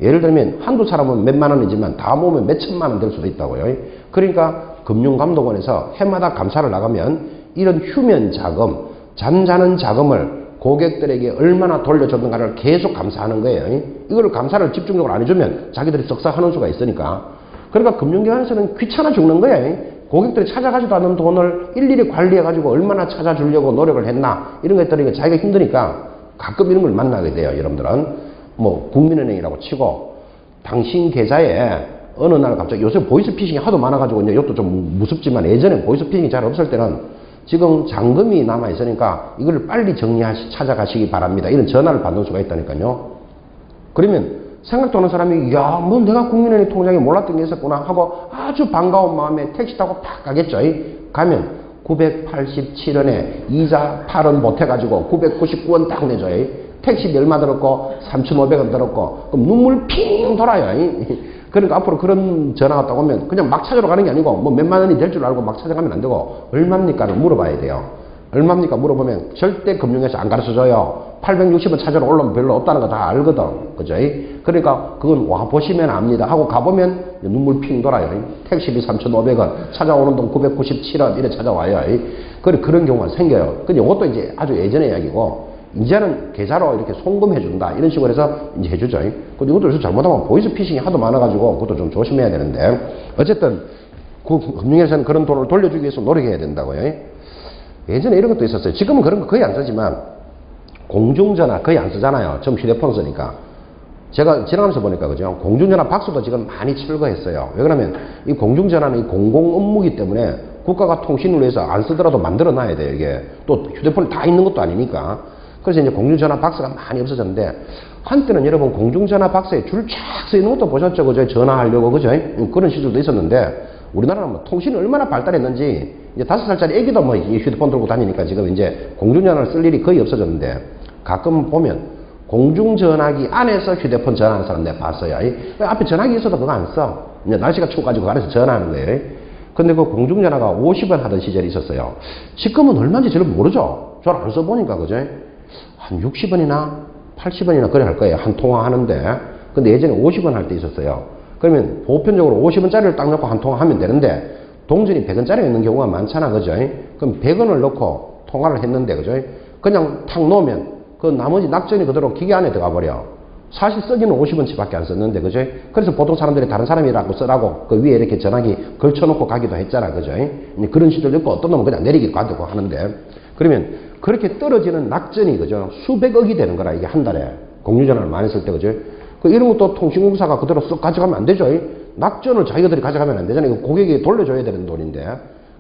예를 들면 한두 사람은 몇만 원이지만 다 모으면 몇천만 원 될 수도 있다고요. 그러니까 금융감독원에서 해마다 감사를 나가면 이런 휴면 자금, 잠자는 자금을 고객들에게 얼마나 돌려줬는가를 계속 감사하는 거예요. 이걸 감사를 집중적으로 안 해주면 자기들이 썩싹하는 수가 있으니까. 그러니까 금융기관에서는 귀찮아 죽는 거예요. 고객들이 찾아가지도 않는 돈을 일일이 관리해가지고 얼마나 찾아주려고 노력을 했나 이런 것들이 자기가 힘드니까 가끔 이런 걸 만나게 돼요. 여러분들은 뭐 국민은행이라고 치고 당신 계좌에 어느 날 갑자기 요새 보이스피싱이 하도 많아가지고 이제 이것도 좀 무섭지만 예전에 보이스피싱이 잘 없을 때는 지금 잔금이 남아있으니까 이걸 빨리 찾아가시기 바랍니다. 이런 전화를 받는 수가 있다니까요. 그러면 생각도 없는 사람이 야, 뭐 내가 국민은행 통장에 몰랐던 게 있었구나 하고 아주 반가운 마음에 택시 타고 팍 가겠죠. 가면 987원에 이자 8원 보태가지고 999원 딱 내줘요. 택시비 얼마 들었고 3,500원 들었고 그럼 눈물 핑 돌아요. 그러니까 앞으로 그런 전화가 딱 오면 그냥 막 찾으러 가는 게 아니고 뭐 몇만 원이 될 줄 알고 막 찾아가면 안 되고 얼마입니까를 물어봐야 돼요. 얼마입니까 물어보면 절대 금융에서 안 가르쳐줘요. 860원 찾으러 올라오면 별로 없다는 거 다 알거든. 그죠? 그러니까 그건 와 보시면 압니다 하고 가보면 눈물 핑 돌아요. 택시비 3,500원 찾아오는 돈 997원 이래 찾아와요. 그런 경우가 생겨요. 근데 이것도 이제 아주 예전의 이야기고 이제는 계좌로 이렇게 송금해준다 이런 식으로 해서 이제 해주죠. 근데 이것도 잘못하면 보이스피싱이 하도 많아가지고 그것도 좀 조심해야 되는데 어쨌든 그 금융에서는 그런 돈을 돌려주기 위해서 노력해야 된다고요. 예전에 이런 것도 있었어요. 지금은 그런 거 거의 안 쓰지만 공중전화 거의 안 쓰잖아요. 좀 휴대폰 쓰니까. 제가 지나가면서 보니까 그죠. 공중전화 박스도 지금 많이 철거했어요. 왜 그러면 이 공중전화는 이 공공 업무기 때문에 국가가 통신을 위해서 안 쓰더라도 만들어 놔야 돼요. 이게 또 휴대폰이 다 있는 것도 아니니까. 그래서 이제 공중전화 박스가 많이 없어졌는데 한때는 여러분 공중전화 박스에 줄 쫙 서 있는 것도 보셨죠. 그죠? 전화하려고 그죠? 그런 시절도 있었는데 우리나라는 뭐 통신이 얼마나 발달했는지 이제 5살짜리 애기도 뭐 휴대폰 들고 다니니까 지금 이제 공중전화를 쓸 일이 거의 없어졌는데 가끔 보면 공중전화기 안에서 휴대폰 전화하는 사람 내가 봤어요. 앞에 전화기 있어도 그거 안 써. 이제 날씨가 추워가지고 그 안에서 전화하는 거예요. 근데 그 공중전화가 50원 하던 시절이 있었어요. 지금은 얼마인지 잘 모르죠. 잘 안 써보니까 그죠? 한 60원이나 80원이나 그래 할 거예요. 한 통화 하는데. 근데 예전에 50원 할 때 있었어요. 그러면 보편적으로 50원짜리를 딱 넣고 한 통화 하면 되는데 동전이 100원짜리가 있는 경우가 많잖아. 그죠? 그럼 100원을 넣고 통화를 했는데 그죠? 그냥 탁 놓으면 그 나머지 낙전이 그대로 기계 안에 들어가 버려. 사실 쓰기는 50원치 밖에 안 썼는데 그죠? 그래서 보통 사람들이 다른 사람이라고 쓰라고 그 위에 이렇게 전화기 걸쳐놓고 가기도 했잖아. 그죠? 그런 시절도 있고 어떤 놈은 그냥 내리기 가지고 하는데 그러면 그렇게 떨어지는 낙전이 그죠? 수백억이 되는 거라 이게 한 달에 공중전화를 많이 쓸 때 그죠? 그 이런 것도 통신공사가 그대로 쓱 가져가면 안 되죠. 낙전을 자기들이 가져가면 안 되잖아요. 이거 고객에게 돌려줘야 되는 돈인데.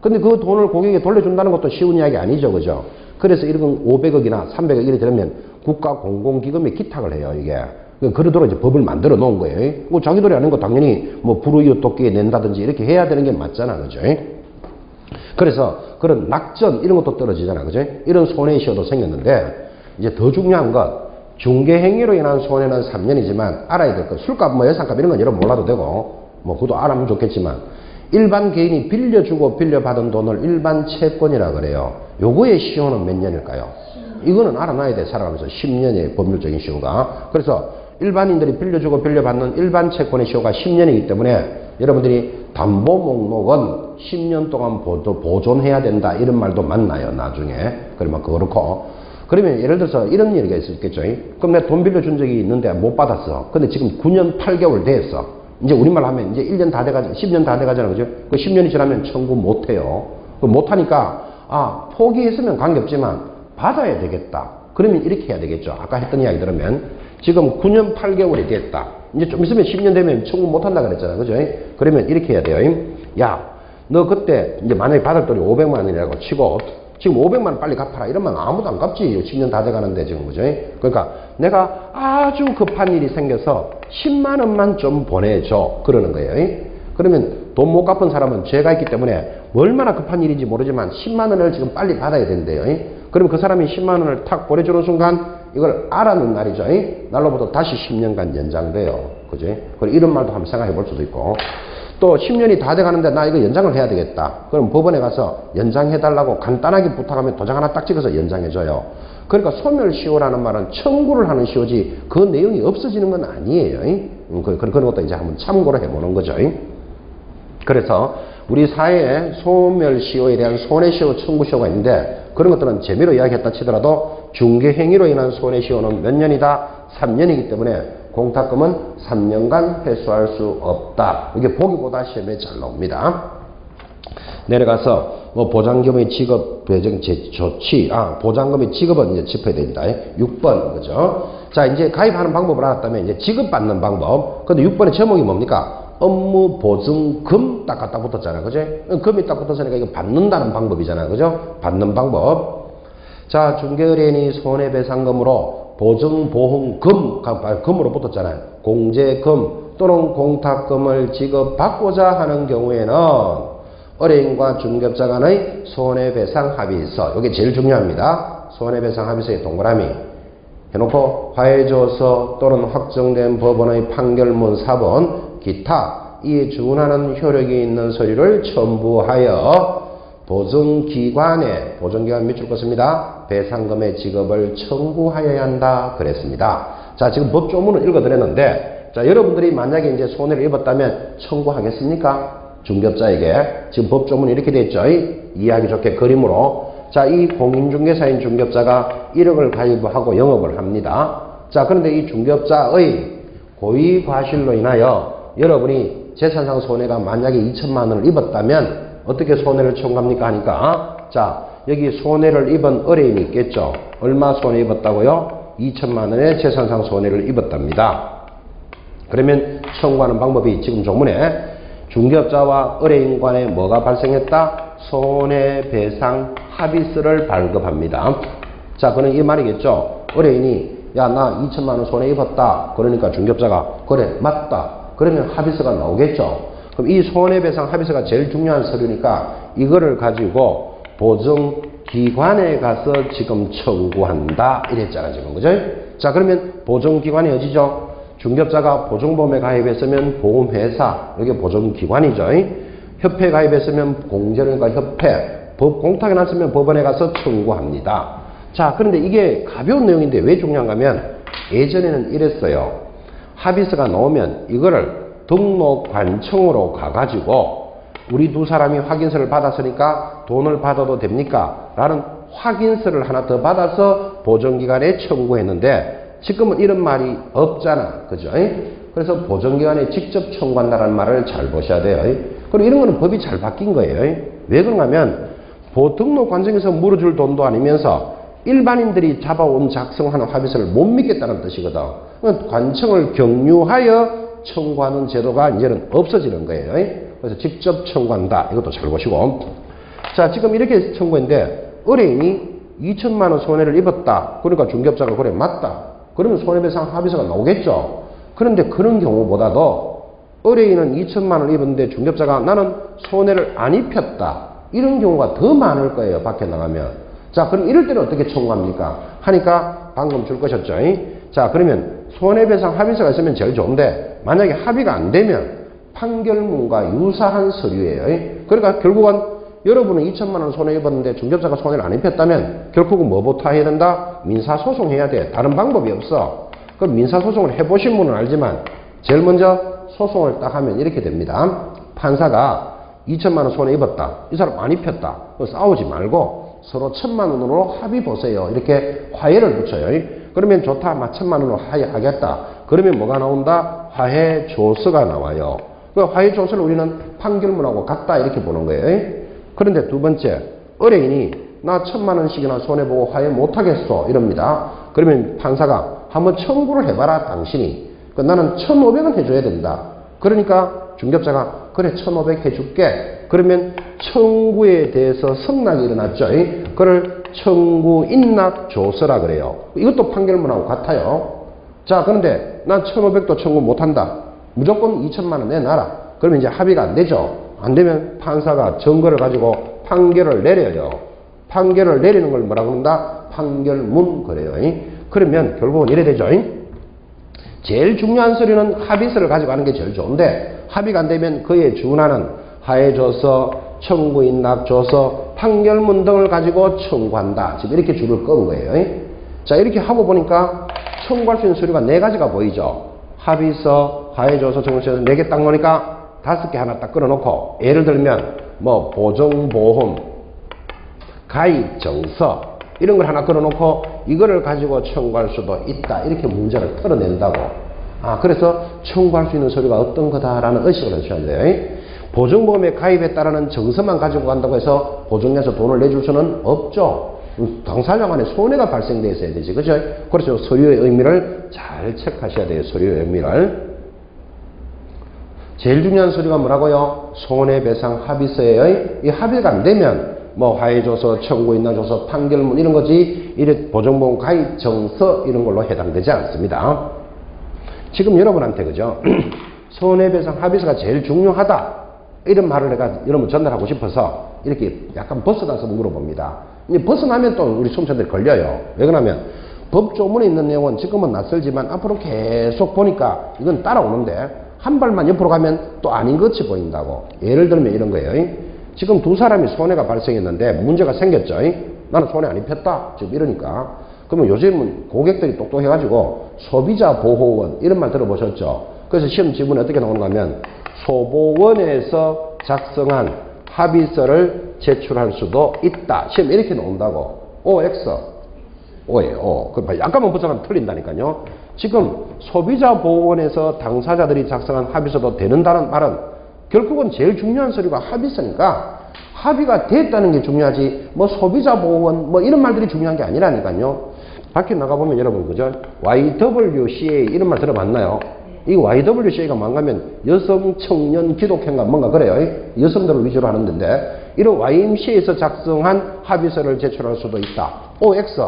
근데 그 돈을 고객에게 돌려준다는 것도 쉬운 이야기 아니죠. 그죠? 그래서 이런 건 500억이나 300억 이래 되면 국가 공공기금에 기탁을 해요. 이게. 그러도록 이제 법을 만들어 놓은 거예요. 뭐 자기들이 아닌 거 당연히 뭐 불우이웃 돕기에 낸다든지 이렇게 해야 되는 게 맞잖아. 그죠? 그래서 그런 낙전 이런 것도 떨어지잖아. 그죠? 이런 손해시효도 생겼는데 이제 더 중요한 것 중개행위로 인한 손해는 3년이지만 알아야 될 것 술값 뭐 예상값 이런 건 여러분 몰라도 되고 뭐 그것도 알아면 좋겠지만 일반 개인이 빌려주고 빌려받은 돈을 일반 채권이라 그래요. 요거의 시효는 몇 년일까요? 이거는 알아놔야 돼. 살아가면서 10년의 법률적인 시효가. 그래서 일반인들이 빌려주고 빌려받는 일반 채권의 시효가 10년이기 때문에 여러분들이 담보 목록은 10년 동안 보존해야 된다 이런 말도 맞나요 나중에. 그러면 그렇고 그러면 예를 들어서 이런 얘기가 있었겠죠. 그럼 내가 돈 빌려준 적이 있는데 못 받았어. 근데 지금 9년 8개월 됐어. 이제 우리말 하면 이제 1년 다 돼가잖아. 10년 다 돼가잖아. 그죠? 그 10년이 지나면 청구 못 해요. 못하니까, 포기했으면 관계없지만 받아야 되겠다. 그러면 이렇게 해야 되겠죠. 아까 했던 이야기 들으면. 지금 9년 8개월이 됐다. 이제 좀 있으면 10년 되면 청구 못 한다 그랬잖아. 그죠? 그러면 이렇게 해야 돼요. 야, 너 그때 이제 만약에 받을 돈이 500만 원이라고 치고, 지금 500만 원 빨리 갚아라. 이러면 아무도 안 갚지. 10년 다 돼가는데 지금. 그죠? 그러니까 내가 아주 급한 일이 생겨서 10만 원만 좀 보내줘. 그러는 거예요. 그러면 돈 못 갚은 사람은 죄가 있기 때문에 얼마나 급한 일인지 모르지만 10만 원을 지금 빨리 받아야 된대요. 그러면 그 사람이 10만 원을 탁 보내주는 순간 이걸 알아는 날이죠. 날로부터 다시 10년간 연장돼요. 그죠? 그리고 이런 말도 한번 생각해 볼 수도 있고. 또 10년이 다 돼가는데 나 이거 연장을 해야 되겠다. 그럼 법원에 가서 연장해달라고 간단하게 부탁하면 도장 하나 딱 찍어서 연장해줘요. 그러니까 소멸시효라는 말은 청구를 하는 시효지 그 내용이 없어지는 건 아니에요. 그런 것도 이제 한번 참고를 해보는 거죠. 그래서 우리 사회에 소멸시효에 대한 손해시효, 청구시효가 있는데 그런 것들은 재미로 이야기했다 치더라도 중개행위로 인한 손해시효는 몇 년이다? 3년이기 때문에 공탁금은 3년간 회수할 수 없다. 이게 보기보다 시험에 잘 나옵니다. 내려가서 뭐 보장금의 지급 배정 조치, 보장금의 지급은 이제 짚어야 됩니다. 6번 그죠? 자, 이제 가입하는 방법을 알았다면 이제 지급받는 방법. 근데 6번의 제목이 뭡니까? 업무 보증금 딱 갖다 붙었잖아요. 그죠? 금이 딱 붙었으니까 이거 받는다는 방법이잖아요. 그죠? 받는 방법. 자, 중개의뢰인이 손해배상금으로 보증보험금, 금으로 붙었잖아요. 공제금 또는 공탁금을 지급받고자 하는 경우에는 의뢰인과 중개업자 간의 손해배상 합의서, 이게 제일 중요합니다. 손해배상 합의서의 동그라미 해놓고 화해조서 또는 확정된 법원의 판결문 사본 기타 이에 준하는 효력이 있는 서류를 첨부하여 보증기관에, 보증기관 밑줄 껐습니다. 배상금의 지급을 청구하여야 한다 그랬습니다. 자, 지금 법조문을 읽어드렸는데, 자, 여러분들이 만약에 이제 손해를 입었다면 청구하겠습니까? 중개업자에게. 지금 법조문이 이렇게 됐죠. 이해하기 좋게 그림으로. 자, 이 공인중개사인 중개업자가 1억을 가입하고 영업을 합니다. 자, 그런데 이 중개업자의 고의과실로 인하여 여러분이 재산상 손해가 만약에 2천만 원을 입었다면 어떻게 손해를 청구합니까 하니까, 자, 여기 손해를 입은 의뢰인이 있겠죠. 얼마 손해 입었다고요? 2천만 원의 재산상 손해를 입었답니다. 그러면 청구하는 방법이 지금 조문에 중개업자와 의뢰인 간에 뭐가 발생했다? 손해배상 합의서를 발급합니다. 자, 그는 이 말이겠죠. 의뢰인이 야, 나 2천만 원 손해 입었다. 그러니까 중개업자가 그래, 맞다. 그러면 합의서가 나오겠죠. 그럼 이 손해배상 합의서가 제일 중요한 서류니까 이거를 가지고 보증기관에 가서 지금 청구한다 이랬잖아 지금. 그죠? 자, 그러면 보증기관이 어디죠? 중개업자가 보증보험에 가입했으면 보험회사, 이게 보증기관이죠. 협회에 가입했으면 공제론과 협회, 공탁에 났으면 법원에 가서 청구합니다. 자, 그런데 이게 가벼운 내용인데 왜 중요한가 하면 예전에는 이랬어요. 합의서가 나오면 이거를 등록관청으로 가가지고 우리 두 사람이 확인서를 받았으니까 돈을 받아도 됩니까? 라는 확인서를 하나 더 받아서 보증기관에 청구했는데 지금은 이런 말이 없잖아. 그죠? 그래서 보증기관에 직접 청구한다는 말을 잘 보셔야 돼요. 그리고 이런 거는 법이 잘 바뀐 거예요. 왜 그런가 하면 등록관청에서 물어줄 돈도 아니면서 일반인들이 잡아온 작성하는 합의서를 못 믿겠다는 뜻이거든. 관청을 경유하여 청구하는 제도가 이제는 없어지는 거예요. 그래서 직접 청구한다. 이것도 잘 보시고. 자, 지금 이렇게 청구했는데 의뢰인이 2천만 원 손해를 입었다. 그러니까 중개업자가 그래, 맞다. 그러면 손해배상 합의서가 나오겠죠. 그런데 그런 경우보다도 의뢰인은 2천만 원을 입었는데 중개업자가 나는 손해를 안 입혔다. 이런 경우가 더 많을 거예요. 밖에 나가면. 자, 그럼 이럴 때는 어떻게 청구합니까? 하니까 방금 줄 것이었죠. 자, 그러면 손해배상 합의서가 있으면 제일 좋은데 만약에 합의가 안 되면 판결문과 유사한 서류예요. 그러니까 결국은 여러분은 2천만 원 손해입었는데 중개업자가 손해를 안 입혔다면 결국은 뭐부터 해야 된다? 민사소송해야 돼. 다른 방법이 없어. 그럼 민사소송을 해보신 분은 알지만 제일 먼저 소송을 딱 하면 이렇게 됩니다. 판사가 2천만 원 손해입었다. 이 사람 안 입혔다. 싸우지 말고 서로 1,000만 원으로 합의 보세요. 이렇게 화해를 붙여요. 그러면 좋다. 1,000만 원으로 화해하겠다. 그러면 뭐가 나온다? 화해 조서가 나와요. 그 화해 조서를 우리는 판결문하고 같다 이렇게 보는 거예요. 그런데 두 번째, 의뢰인이 나 1,000만 원씩이나 손해보고 화해 못하겠어 이럽니다. 그러면 판사가 한번 청구를 해봐라 당신이. 나는 1,500원 해줘야 된다. 그러니까 중개업자가 그래 1,500 해줄게. 그러면 청구에 대해서 성락이 일어났죠. 그걸 청구 인락 조서라 그래요. 이것도 판결문하고 같아요. 자, 그런데 난 1,500도 청구 못한다. 무조건 2,000만 원 내놔라. 그러면 이제 합의가 안 되죠. 안 되면 판사가 증거를 가지고 판결을 내려요. 판결을 내리는 걸 뭐라고 그런다? 판결문 그래요. 그러면 결국은 이래 되죠. 제일 중요한 서류는 합의서를 가지고 하는 게 제일 좋은데 합의가 안 되면 그에 준하는 화해조서, 청구인락조서, 판결문 등을 가지고 청구한다. 지금 이렇게 줄을 끈 거예요. 자, 이렇게 하고 보니까 청구할 수 있는 서류가 4가지가 보이죠. 합의서, 화해조서, 청구인락조서 4개 딱 놓으니까 5개 하나 딱 끌어놓고 예를 들면 뭐 보증보험, 가입정서 이런 걸 하나 끌어놓고 이거를 가지고 청구할 수도 있다. 이렇게 문제를 털어낸다고. 그래서 청구할 수 있는 서류가 어떤 거다라는 의식을 해주셔야 돼요. 보증보험에 가입했다라는 정서만 가지고 간다고 해서 보증에서 돈을 내줄 수는 없죠. 당사자 간에 손해가 발생돼 있어야 되지. 그죠? 그래서 서류의 의미를 잘 체크하셔야 돼요. 서류의 의미를. 제일 중요한 서류가 뭐라고요? 손해배상 합의서예요. 이 합의가 안 되면 뭐 화해조서, 청구인락조서, 판결문 이런 거지 이래 보증보험 가입정서 이런 걸로 해당되지 않습니다. 지금 여러분한테 그죠? 손해배상 합의서가 제일 중요하다 이런 말을 내가 여러분 전달하고 싶어서 이렇게 약간 벗어나서 물어봅니다. 이제 벗어나면 또 우리 수험생들이 걸려요. 왜 그러냐면 법조문에 있는 내용은 지금은 낯설지만 앞으로 계속 보니까 이건 따라오는데 한 발만 옆으로 가면 또 아닌 것 같이 보인다고. 예를 들면 이런 거예요. 지금 두 사람이 손해가 발생했는데 문제가 생겼죠. 나는 손해 안 입혔다. 지금 이러니까. 그러면 요즘은 고객들이 똑똑해가지고 소비자보호원 이런 말 들어보셨죠? 그래서 시험 지문에 어떻게 나오는가 하면 소보원에서 작성한 합의서를 제출할 수도 있다. 시험 이렇게 나온다고. OX. O예요. O. 약간만 붙여가면 틀린다니까요. 지금 소비자보호원에서 당사자들이 작성한 합의서도 되는다는 말은 결국은 제일 중요한 서류가 합의서니까 합의가 됐다는 게 중요하지 뭐 소비자보호원 뭐 이런 말들이 중요한 게 아니라니까요. 밖에 나가보면 여러분 그죠? YWCA 이런 말 들어봤나요? 이 YWCA가 뭔가면 여성 청년 기독회인가 뭔가 그래요. 여성들을 위주로 하는 데인데 이런 YMCA에서 작성한 합의서를 제출할 수도 있다. OX.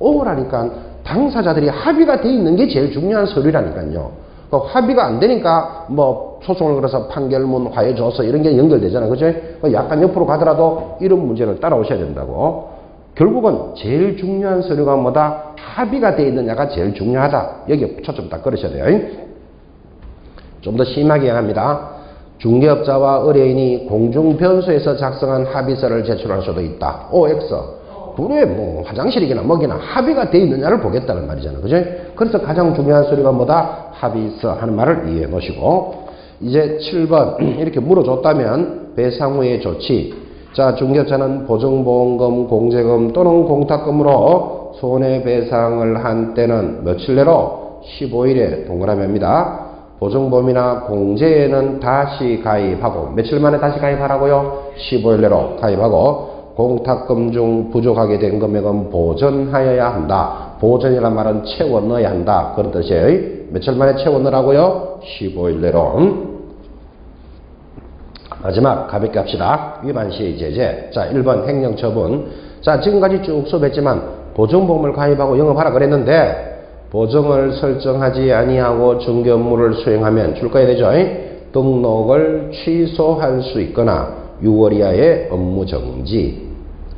O라니까 당사자들이 합의가 돼 있는 게 제일 중요한 서류라니까요. 합의가 안 되니까 뭐 소송을 걸어서 판결문, 화해조서 이런 게 연결되잖아요. 그죠? 약간 옆으로 가더라도 이런 문제를 따라오셔야 된다고. 결국은 제일 중요한 서류가 뭐다? 합의가 돼 있느냐가 제일 중요하다. 여기에 초점 딱 걸으셔야 돼요. 좀 더 심하게 합니다. 중개업자와 의뢰인이 공중변소에서 작성한 합의서를 제출할 수도 있다. OX. 불에 뭐 화장실이나 뭐기나 합의가 돼 있느냐를 보겠다는 말이잖아요. 그죠? 그래서 가장 중요한 서류가 뭐다? 합의서 하는 말을 이해해 놓으시고 이제 7번 이렇게 물어줬다면 배상 후의 조치. 자, 중개업자는 보증보험금, 공제금 또는 공탁금으로 손해배상을 한 때는 며칠 내로 15일에 동그라미 합니다. 보증보험이나 공제에는 다시 가입하고 며칠 만에 다시 가입하라고요? 15일 내로 가입하고 공탁금 중 부족하게 된 금액은 보전하여야 한다. 보전이란 말은 채워 넣어야 한다. 그런 뜻이에요. 며칠 만에 채워 넣으라고요? 15일 내로. 마지막 가볍게 합시다. 위반 시의 제재. 자, 1번 행정처분. 자, 지금까지 쭉 수업했지만 보증보험을 가입하고 영업하라 그랬는데 보증을 설정하지 아니하고 중개 업무를 수행하면 줄거야 되죠. 등록을 취소할 수 있거나 6월 이하의 업무 정지.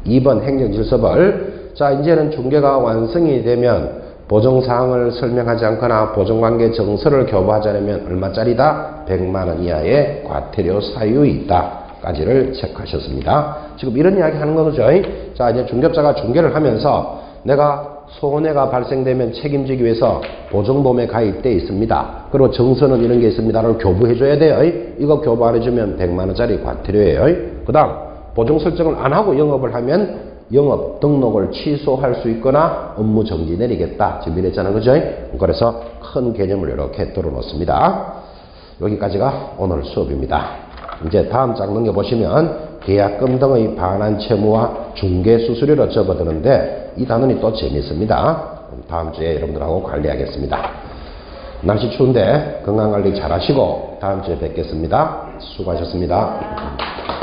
2번 행정질서벌. 자, 이제는 중개가 완성이 되면 보정사항을 설명하지 않거나 보정관계 정서를 교부하자면 얼마짜리다? 100만원 이하의 과태료 사유이 있다 까지를 체크하셨습니다. 지금 이런 이야기 하는 거죠. 자, 이제 중개업자가 중개를 하면서 내가 손해가 발생되면 책임지기 위해서 보증보험에 가입되어 있습니다. 그리고 정서는 이런 게 있습니다를 교부해 줘야 돼요. 이거 교부 안 해주면 100만원짜리 과태료예요. 그 다음 보증 설정을 안 하고 영업을 하면 영업 등록을 취소할 수 있거나 업무 정지 내리겠다. 지금 이랬잖아요. 그죠? 그래서 큰 개념을 이렇게 뚫어놓습니다. 여기까지가 오늘 수업입니다. 이제 다음 장 넘겨보시면 계약금 등의 반환 채무와 중개 수수료를 접어드는데 이 단원이 또 재밌습니다. 다음 주에 여러분들하고 관리하겠습니다. 날씨 추운데 건강관리 잘 하시고 다음 주에 뵙겠습니다. 수고하셨습니다.